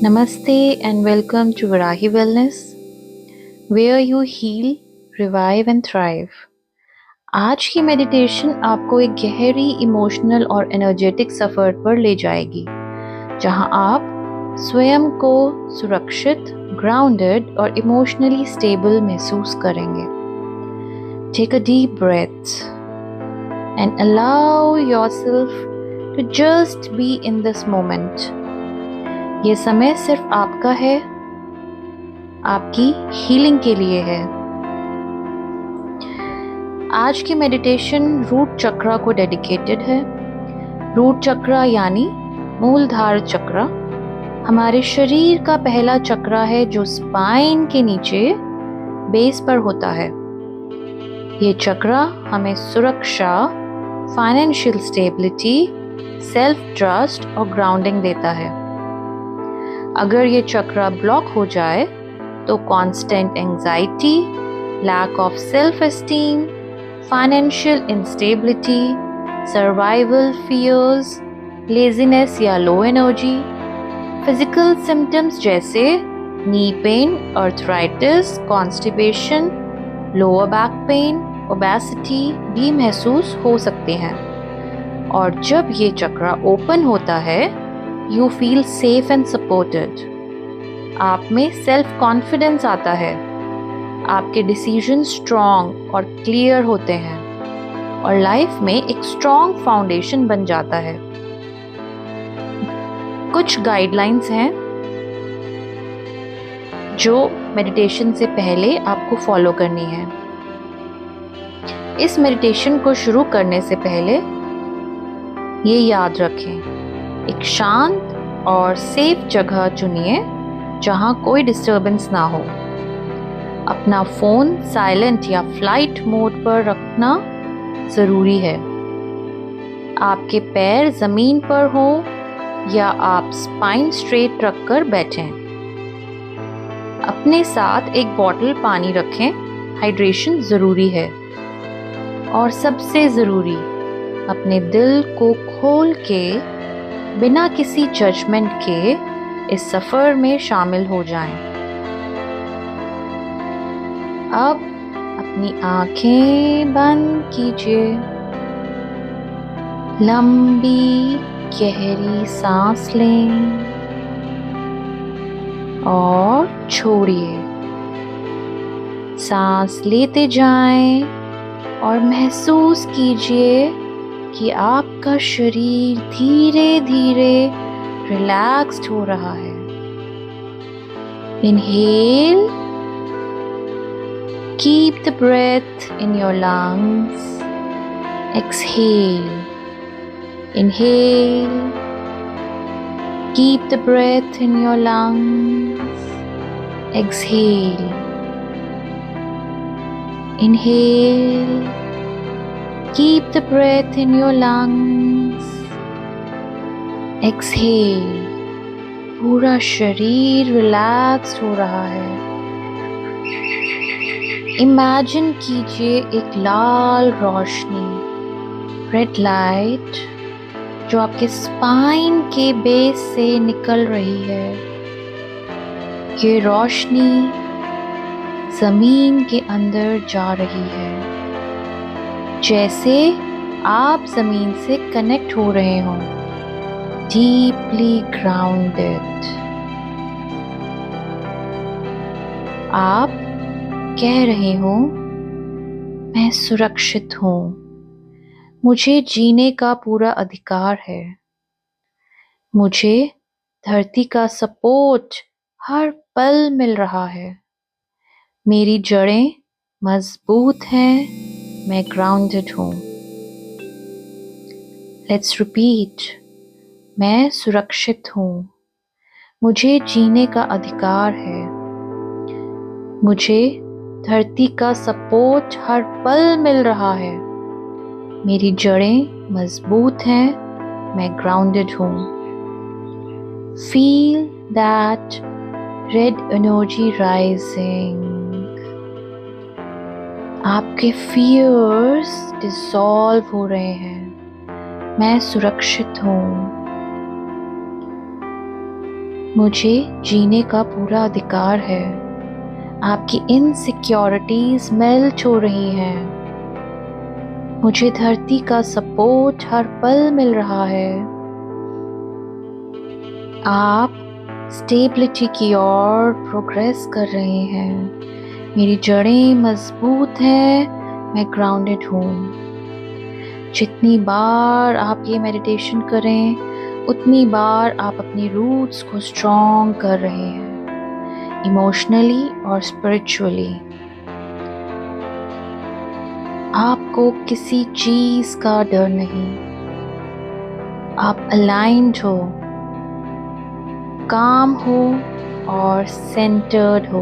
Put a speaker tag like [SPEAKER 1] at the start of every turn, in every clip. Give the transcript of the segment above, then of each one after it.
[SPEAKER 1] Namaste and welcome to Varahi Wellness, where you heal, revive and thrive. आज की meditation आपको एक गहरी इमोशनल और एनर्जेटिक सफ़र पर ले जाएगी, जहां आप स्वयं को सुरक्षित, ग्राउंडेड और इमोशनली स्टेबल महसूस करेंगे. Take a deep breath and allow yourself to just be in this moment. ये समय सिर्फ आपका है, आपकी हीलिंग के लिए है. आज की मेडिटेशन रूट चक्रा को डेडिकेटेड है. रूट चक्रा यानी मूलधार चक्रा हमारे शरीर का पहला चक्रा है जो स्पाइन के नीचे बेस पर होता है. ये चक्रा हमें सुरक्षा, फाइनेंशियल स्टेबिलिटी, सेल्फ ट्रस्ट और ग्राउंडिंग देता है. अगर ये चक्रा ब्लॉक हो जाए तो constant anxiety, lack of self esteem, financial instability, survival fears, laziness या लो एनर्जी, फिजिकल सिम्टम्स जैसे knee pain, arthritis, constipation, lower back pain, obesity भी महसूस हो सकते हैं. और जब ये चक्रा ओपन होता है, You feel safe and supported. आप में सेल्फ कॉन्फिडेंस आता है. आपके डिसीजन स्ट्रॉन्ग और क्लियर होते हैं और लाइफ में एक स्ट्रॉन्ग फाउंडेशन बन जाता है. कुछ गाइडलाइंस हैं जो मेडिटेशन से पहले आपको फॉलो करनी है. इस मेडिटेशन को शुरू करने से पहले ये याद रखें, एक शांत और सेफ जगह चुनिए जहां कोई डिस्टर्बेंस ना हो. अपना फोन साइलेंट या फ्लाइट मोड पर रखना जरूरी है. आपके पैर जमीन पर हो या आप स्पाइन स्ट्रेट रखकर बैठें. अपने साथ एक बॉटल पानी रखें, हाइड्रेशन जरूरी है. और सबसे जरूरी, अपने दिल को खोल के बिना किसी जजमेंट के इस सफर में शामिल हो जाएं. अब अपनी आंखें बंद कीजिए. लंबी गहरी सांस लें और छोड़िए. सांस लेते जाएं और महसूस कीजिए कि आपका शरीर धीरे धीरे रिलैक्स्ड हो रहा है. Inhale, keep the breath in your lungs. Exhale, inhale, keep the breath in your lungs. Exhale, inhale, keep the breath in your lungs. Exhale. पूरा शरीर रिलैक्स हो रहा है. इमेजिन कीजिए एक लाल रोशनी, रेड लाइट, जो आपके स्पाइन के बेस से निकल रही है. ये रोशनी जमीन के अंदर जा रही है, जैसे आप जमीन से कनेक्ट हो रहे हो. Deeply grounded. आप कह रहे हो, मैं सुरक्षित हूँ, मुझे जीने का पूरा अधिकार है, मुझे धरती का सपोर्ट हर पल मिल रहा है, मेरी जड़ें मजबूत हैं, मैं ग्राउंडेड हूँ. Let's repeat. मैं सुरक्षित हूँ, मुझे जीने का अधिकार है, मुझे धरती का सपोर्ट हर पल मिल रहा है, मेरी जड़ें मजबूत हैं, मैं ग्राउंडेड हूँ. Feel that red energy rising. आपके फियर्स डिसॉल्व हो रहे हैं. मैं सुरक्षित हूँ. मुझे जीने का पूरा अधिकार है। आपकी इनसिक्योरिटीज मेल्ट हो रही हैं। मुझे धरती का सपोर्ट हर पल मिल रहा है। आप स्टेबिलिटी की ओर प्रोग्रेस कर रहे हैं। मेरी जड़ें मजबूत हैं, मैं ग्राउंडेड हूँ। जितनी बार आप ये मेडिटेशन करें उतनी बार आप अपनी रूट्स को स्ट्रॉन्ग कर रहे हैं, इमोशनली और स्पिरिचुअली। आपको किसी चीज का डर नहीं। आप अलाइंड हो, काम हो और सेंटर्ड हो।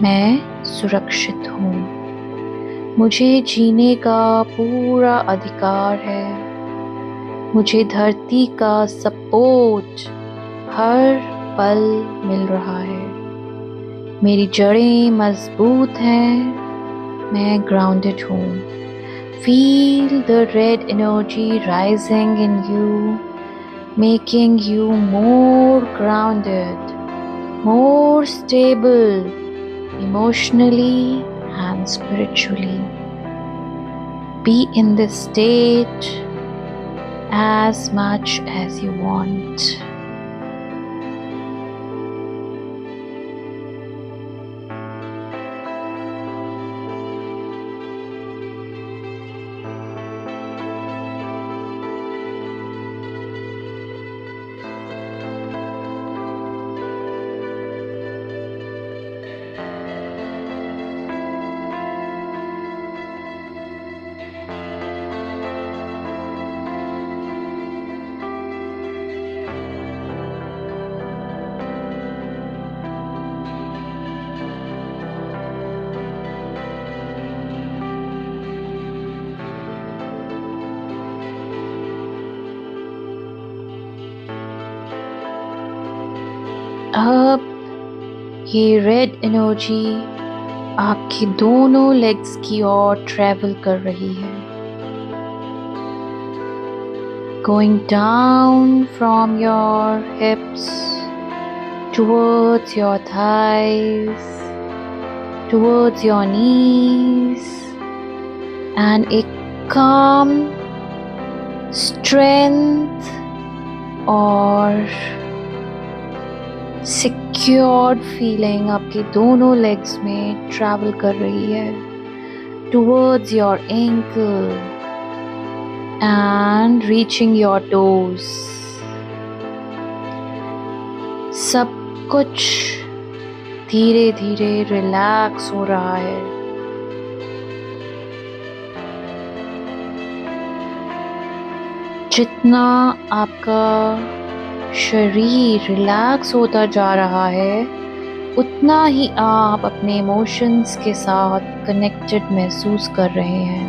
[SPEAKER 1] मैं सुरक्षित हूँ। मुझे जीने का पूरा अधिकार है। मुझे धरती का सपोर्ट हर पल मिल रहा है। मेरी जड़ें मजबूत हैं, मैं ग्राउंडेड हूँ। Feel the red energy rising in you, making you more grounded, more stable emotionally and spiritually. Be in this state as much as you want. अब ये रेड एनर्जी आपकी दोनों लेग्स की ओर ट्रैवल कर रही है, going down from your hips towards your thighs, towards your knees, and a calm strength और secured feeling आपके दोनों लेग्स में ट्रैवल कर रही है towards your ankle and reaching your toes. सब कुछ धीरे धीरे रिलैक्स हो रहा है। जितना आपका शरीर रिलैक्स होता जा रहा है उतना ही आप अपने इमोशंस के साथ कनेक्टेड महसूस कर रहे हैं।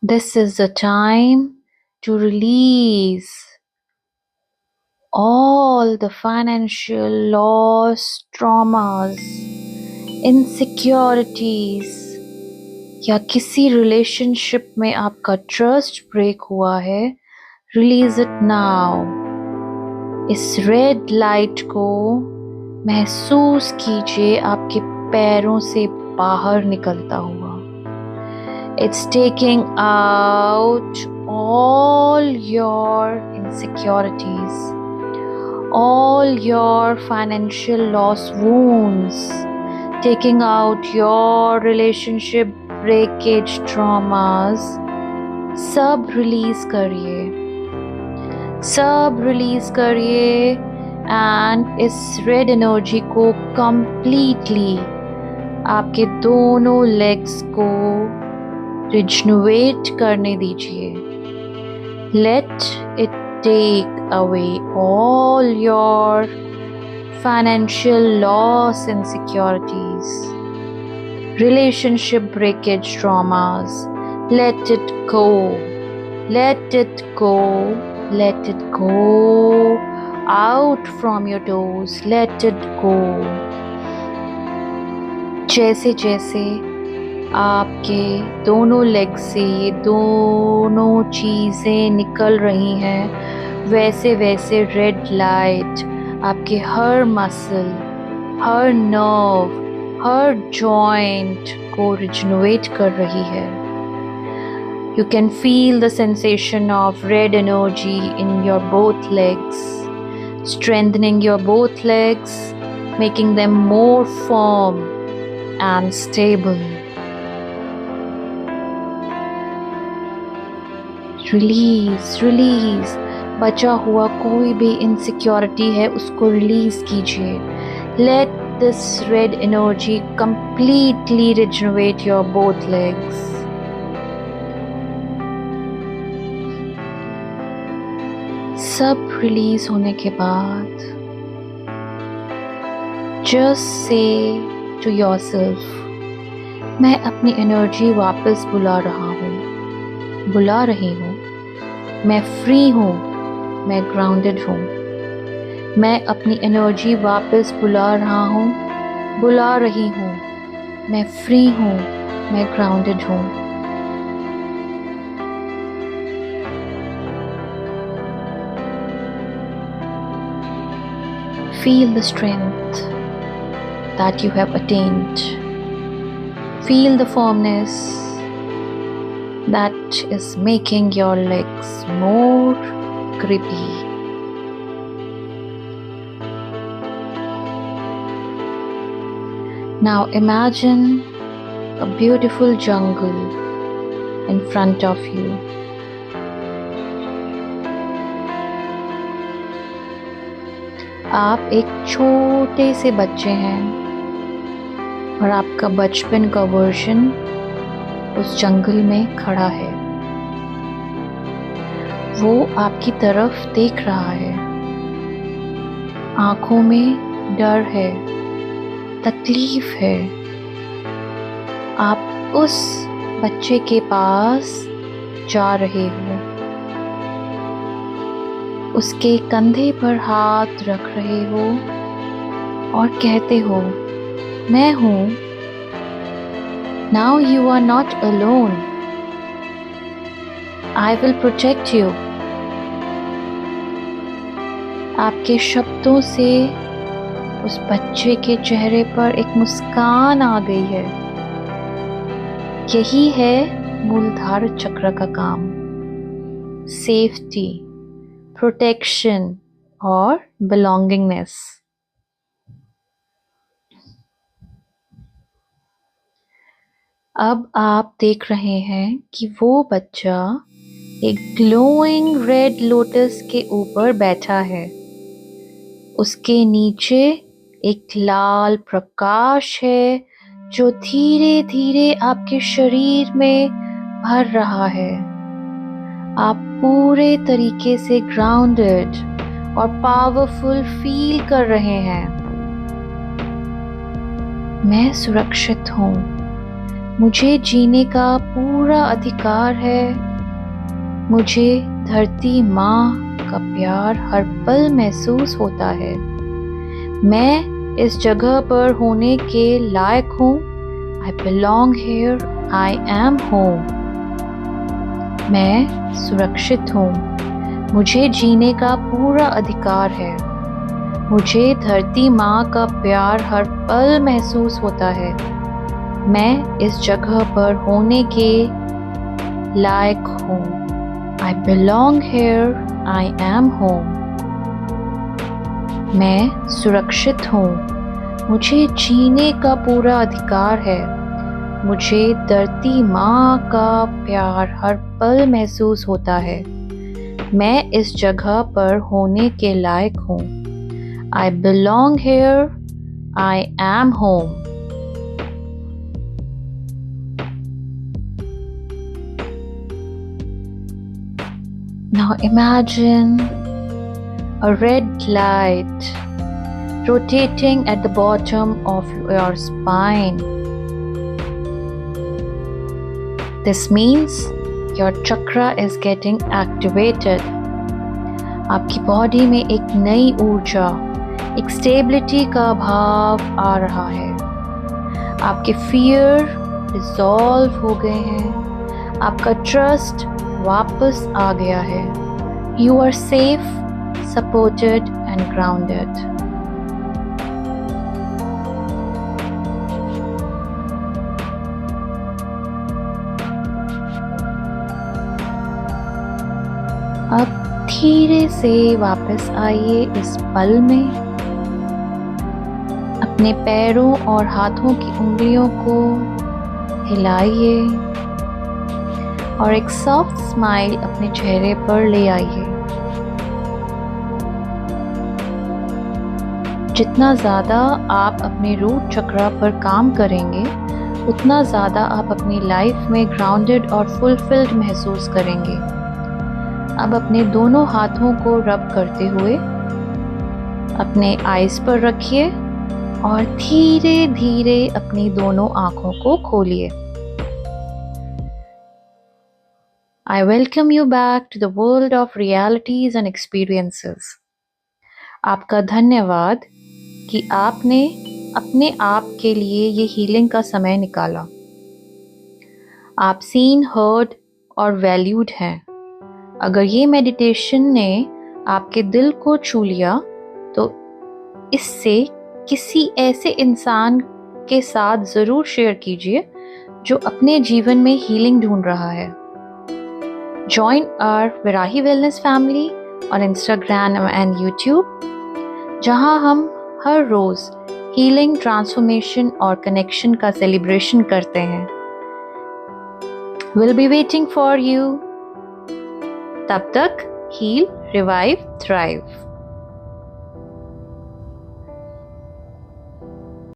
[SPEAKER 1] This is the time to release all the financial loss, traumas, insecurities या किसी रिलेशनशिप में आपका ट्रस्ट ब्रेक हुआ है। Release it now. इस रेड लाइट को महसूस कीजिए आपके पैरों से बाहर निकलता हुआ। It's taking out all your insecurities, all your financial loss wounds, taking out your relationship breakage traumas. सब रिलीज करिए, सब रिलीज करिए एंड इस रेड एनर्जी को completely आपके दोनों लेग्स को रिजनवेट करने दीजिए। Let it take away all your financial loss insecurities, relationship breakage traumas. Let it go, let it go, let it go out from your toes, let it go. जैसे जैसे आपके दोनों leg से ये दोनों चीज़ें निकल रही हैं, वैसे वैसे रेड लाइट आपके हर मसल, हर नर्व, हर जॉइंट को रिजनरेट कर रही है. You can feel the sensation of red energy in your both legs, strengthening your both legs, making them more firm and stable. Release. बचा हुआ कोई भी इनसिक्योरिटी है उसको रिलीज कीजिए. Let this red energy completely regenerate your both legs. सब release होने के बाद just say to yourself, मैं अपनी एनर्जी वापस बुला रही हूँ. मैं फ्री हूँ, मैं ग्राउंडेड हूँ. मैं अपनी एनर्जी वापस बुला रही हूँ. मैं फ्री हूँ, मैं ग्राउंडेड हूँ. Feel the strength that you have attained. Feel the firmness that is making your legs more grippy. Now imagine a beautiful jungle in front of you. आप एक छोटे से बच्चे हैं और आपका बचपन का वर्जन उस जंगल में खड़ा है. वो आपकी तरफ देख रहा है. आंखों में डर है, तकलीफ है. आप उस बच्चे के पास जा रहे हो, उसके कंधे पर हाथ रख रहे हो और कहते हो, मैं हूँ. Now you are not alone. I will protect you. आपके शब्दों से उस बच्चे के चेहरे पर एक मुस्कान आ गई है. यही है मूलधार चक्र का काम. सेफ्टी, प्रोटेक्शन और बिलोंगिंगनेस. अब आप देख रहे हैं कि वो बच्चा एक ग्लोइंग रेड लोटस के ऊपर बैठा है. उसके नीचे एक लाल प्रकाश है जो धीरे धीरे आपके शरीर में भर रहा है. आप पूरे तरीके से ग्राउंडेड और पावरफुल फील कर रहे हैं. मैं सुरक्षित हूँ. मुझे जीने का पूरा अधिकार है. मुझे धरती माँ का प्यार हर पल महसूस होता है. मैं इस जगह पर होने के लायक हूँ. I belong here. I am home. मैं सुरक्षित हूँ. मुझे जीने का पूरा अधिकार है. मुझे धरती माँ का प्यार हर पल महसूस होता है. मैं इस जगह पर होने के लायक हूँ. I belong here. I am home. मैं सुरक्षित हूँ. मुझे जीने का पूरा अधिकार है. मुझे धरती माँ का प्यार हर पल महसूस होता है. मैं इस जगह पर होने के लायक हूँ. I belong here. I am home. Now imagine a red light rotating at the bottom of your spine. This means your chakra is getting activated. आपकी बॉडी में एक नई ऊर्जा, एक स्टेबिलिटी का भाव आ रहा है. आपके फियर डिसॉल्व हो गए हैं, आपका ट्रस्ट वापस आ गया है। You are safe, supported and grounded. अब धीरे से वापस आइए इस पल में। अपने पैरों और हाथों की उंगलियों को हिलाइए और एक सॉफ्ट स्माइल अपने चेहरे पर ले आइए। जितना ज़्यादा आप अपने रूट चक्रा पर काम करेंगे, उतना ज़्यादा आप अपनी लाइफ में ग्राउंडेड और फुलफिल्ड महसूस करेंगे। अब अपने दोनों हाथों को रब करते हुए अपने आईज पर रखिए और धीरे धीरे अपनी दोनों आंखों को खोलिए। I welcome you back to the world of realities and experiences. आपका धन्यवाद कि आपने अपने आप के लिए ये हीलिंग का समय निकाला। आप सीन, हर्ड और वैल्यूड हैं। अगर ये मेडिटेशन ने आपके दिल को छू लिया तो इससे किसी ऐसे इंसान के साथ ज़रूर शेयर कीजिए जो अपने जीवन में हीलिंग ढूंढ रहा है। Join our Virahi Wellness Family on Instagram and YouTube, जहां हम हर रोज़ हीलिंग, ट्रांसफॉर्मेशन और कनेक्शन का सेलिब्रेशन करते हैं। We'll be waiting for you. तब तक heal, revive, thrive.